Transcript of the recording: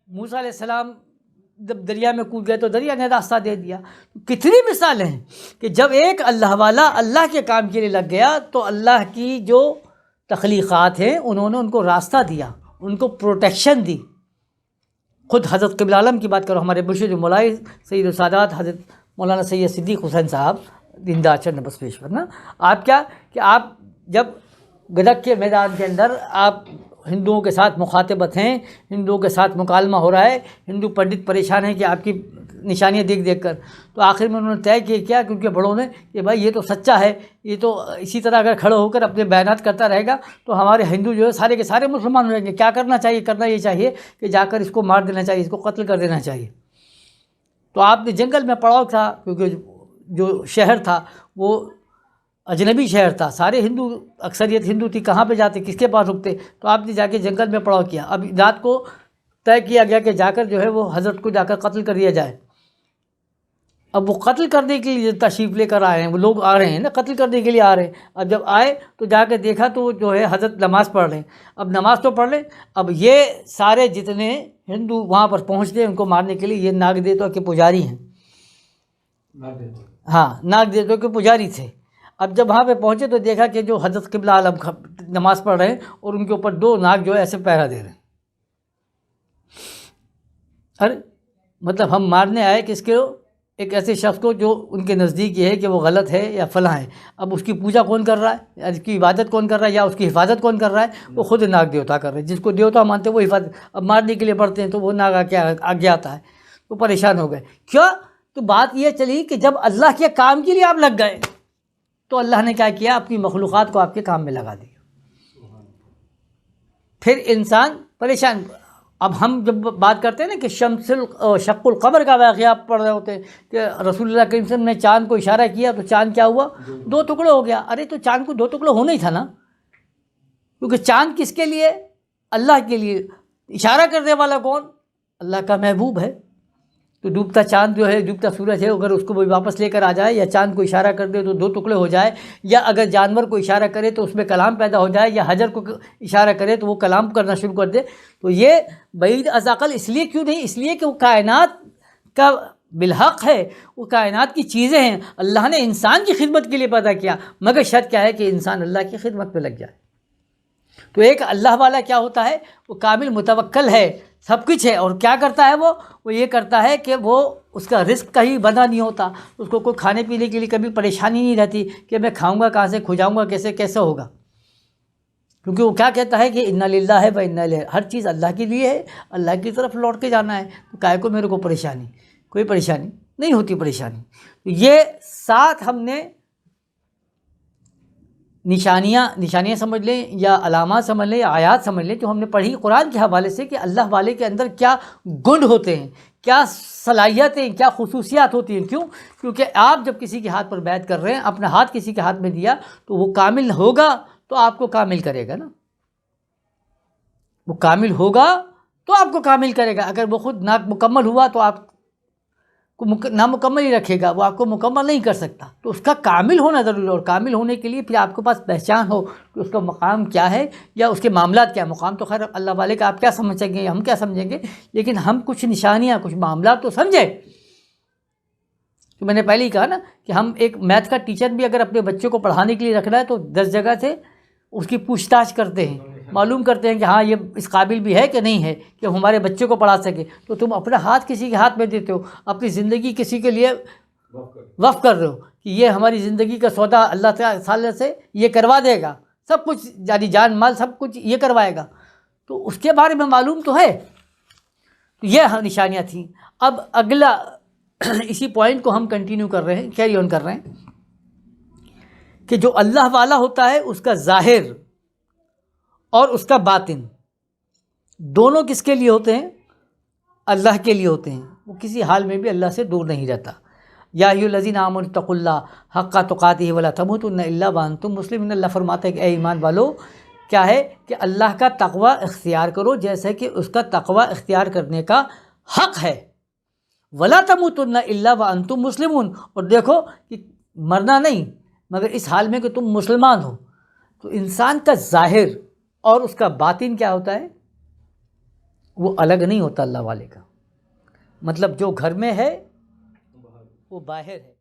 موسیٰ علیہ السلام جب دریا میں کود گئے تو دریا نے راستہ دے دیا. کتنی مثالیں ہیں کہ جب ایک اللہ والا اللہ کے کام کے لیے لگ گیا تو اللہ کی جو تخلیقات ہیں انہوں نے ان کو راستہ دیا، ان کو پروٹیکشن دی. خود حضرت قبلہ عالم کی بات کرو، ہمارے مرشد مولائی سید السادات حضرت مولانا سید صدیق حسین صاحب زندہ چند بسویشور نا، آپ کیا کہ آپ جب گدک کے میدان کے اندر آپ ہندوؤں کے ساتھ مخاطبت ہیں، ہندوؤں کے ساتھ مکالمہ ہو رہا ہے، ہندو پنڈت پریشان ہیں کہ آپ کی نشانیاں دیکھ دیکھ کر، تو آخر میں انہوں نے طے کیا کیونکہ بڑوں نے کہ بھائی یہ تو سچا ہے، یہ تو اسی طرح اگر کھڑے ہو کر اپنے بیانات کرتا رہے گا تو ہمارے ہندو جو ہے سارے کے سارے مسلمان ہو جائیں گے. کیا کرنا چاہیے؟ کرنا یہ چاہیے کہ جا کر اس کو مار دینا چاہیے، اس کو قتل کر دینا چاہیے. تو آپ نے جنگل میں پڑاؤ تھا کیونکہ جو شہر تھا وہ اجنبی شہر تھا، سارے ہندو، اکثریت ہندو تھی، کہاں پہ جاتے، کس کے پاس رکتے، تو آپ نے جا کے جنگل میں پڑاؤ کیا. اب رات کو طے کیا گیا کہ جا کر جو ہے وہ حضرت کو جا کر قتل کر دیا جائے. اب وہ قتل کرنے کے لیے تشریف لے کر آئے ہیں، وہ لوگ آ رہے ہیں نا قتل کرنے کے لیے آ رہے ہیں. اب جب آئے تو جا کے دیکھا تو جو ہے حضرت نماز پڑھ رہے ہیں. اب نماز تو پڑھ لیں، اب یہ سارے جتنے ہندو وہاں پر پہنچ گئے ان کو مارنے کے لیے. یہ ناگ دیوتا کے پجاری ہیں، ہاں ناگ دیوتا کے پجاری تھے. اب جب وہاں پہ پہنچے تو دیکھا کہ جو حضرت قبلہ عالم نماز پڑھ رہے ہیں اور ان کے اوپر دو ناگ جو ہے ایسے پہرا دے رہے ہیں. ارے مطلب ہم مارنے آئے کس کو؟ ایک ایسے شخص کو جو ان کے نزدیک یہ ہے کہ وہ غلط ہے یا فلاں ہے. اب اس کی پوجا کون کر رہا ہے، اس کی عبادت کون کر رہا ہے، یا اس کی حفاظت کون کر رہا ہے؟ وہ خود ناگ دیوتا کر رہے ہیں. جس کو دیوتا مانتے ہیں وہ حفاظت. اب مارنے کے لیے بڑھتے ہیں تو وہ ناگ آگے آتا ہے. تو پریشان ہو گئے. کیا؟ تو بات یہ چلی کہ جب اللہ کے کام کے لیے آپ لگ گئے تو اللہ نے کیا کیا؟ اپنی مخلوقات کو آپ کے کام میں لگا دیا. پھر انسان پریشان. اب ہم جب بات کرتے ہیں نا کہ شق القمر کا واقعہ آپ پڑھ رہے ہوتے ہیں کہ رسول اللہ کریم صلی اللہ علیہ وسلم نے چاند کو اشارہ کیا تو چاند کیا ہوا؟ دو ٹکڑے ہو گیا. ارے تو چاند کو دو ٹکڑے ہونا ہی تھا نا، کیونکہ چاند کس کے لیے؟ اللہ کے لیے. اشارہ کرنے والا کون؟ اللہ کا محبوب ہے. تو ڈوبتا چاند جو ہے، ڈوبتا سورج ہے، اگر اس کو واپس لے کر آ جائے یا چاند کو اشارہ کر دے تو دو ٹکڑے ہو جائے، یا اگر جانور کو اشارہ کرے تو اس میں کلام پیدا ہو جائے، یا حجر کو اشارہ کرے تو وہ کلام کرنا شروع کر دے، تو یہ بعید از عقل اس لیے کیوں نہیں؟ اس لیے کہ وہ کائنات کا بالحق ہے، وہ کائنات کی چیزیں ہیں. اللہ نے انسان کی خدمت کے لیے پیدا کیا، مگر شرط کیا ہے کہ انسان اللہ کی خدمت پہ لگ جائے. تو ایک اللہ والا کیا ہوتا ہے؟ وہ کامل متوکل ہے، سب کچھ ہے. اور کیا کرتا ہے وہ یہ کرتا ہے کہ وہ اس کا رزق کہیں بندھا نہیں ہوتا، اس کو کوئی کھانے پینے کے لیے کبھی پریشانی نہیں رہتی کہ میں کھاؤں گا کہاں سے، کھجاؤں گا کیسے ہوگا. کیونکہ وہ کیا کہتا ہے کہ انا للہ و انا الیہ، ہر چیز اللہ کے لیے ہے، اللہ کی طرف لوٹ کے جانا ہے. تو کائے کو میرے کو پریشانی؟ کوئی پریشانی نہیں ہوتی. پریشانی یہ ساتھ ہم نے نشانیاں سمجھ لیں یا علامات سمجھ لیں یا آیات سمجھ لیں جو ہم نے پڑھی قرآن کے حوالے سے کہ اللہ والے کے اندر کیا گن ہوتے ہیں، کیا صلاحیتیں، کیا خصوصیات ہوتی ہیں. کیوں؟ کیونکہ آپ جب کسی کے ہاتھ پر بیعت کر رہے ہیں، اپنا ہاتھ کسی کے ہاتھ میں دیا تو وہ کامل ہوگا تو آپ کو کامل کرے گا نا. وہ کامل ہوگا تو آپ کو کامل کرے گا. اگر وہ خود نامکمل ہوا تو آپ کو نامکمل ہی رکھے گا، وہ آپ کو مکمل نہیں کر سکتا. تو اس کا کامل ہونا ضروری ہے، اور کامل ہونے کے لیے پھر آپ کے پاس پہچان ہو کہ اس کا مقام کیا ہے یا اس کے معاملات کیا. مقام تو خیر اللہ والے کا آپ کیا سمجھیں گے، ہم کیا سمجھیں گے، لیکن ہم کچھ نشانیاں، کچھ معاملات تو سمجھیں. تو میں نے پہلے ہی کہا نا کہ ہم ایک میتھ کا ٹیچر بھی اگر اپنے بچے کو پڑھانے کے لیے رکھنا ہے تو 10 جگہ سے اس کی پوچھ تاچھ کرتے ہیں، معلوم کرتے ہیں کہ ہاں یہ اس قابل بھی ہے کہ نہیں ہے کہ ہمارے بچے کو پڑھا سکے. تو تم اپنا ہاتھ کسی کے ہاتھ میں دیتے ہو، اپنی زندگی کسی کے لیے وقف کر رہے ہو کہ یہ ہماری زندگی کا سودا اللہ تعالی سے یہ کروا دے گا، سب کچھ یعنی جان مال سب کچھ یہ کروائے گا. تو اس کے بارے میں معلوم تو ہے. یہ نشانیاں تھیں. اب اگلا اسی پوائنٹ کو ہم کنٹینیو کر رہے ہیں، کیری آن کر رہے ہیں کہ جو اللہ والا ہوتا ہے اس کا ظاہر اور اس کا باطن دونوں کس کے لیے ہوتے ہیں؟ اللہ کے لیے ہوتے ہیں. وہ کسی حال میں بھی اللہ سے دور نہیں رہتا. یا ایھا الذین آمنوا اتقوا اللہ حق تقاتہ ولا تموتن الا وانتم مسلمون. اللہ فرماتا ہے کہ اے ایمان والو، کیا ہے کہ اللہ کا تقوی اختیار کرو جیسے کہ اس کا تقوی اختیار کرنے کا حق ہے. ولا تموتن الا وانتم مسلمون. اور دیکھو کہ مرنا نہیں مگر اس حال میں کہ تم مسلمان ہو. تو انسان کا ظاہر اور اس کا باطن کیا ہوتا ہے؟ وہ الگ نہیں ہوتا اللہ والے کا، مطلب جو گھر میں ہے وہ باہر ہے۔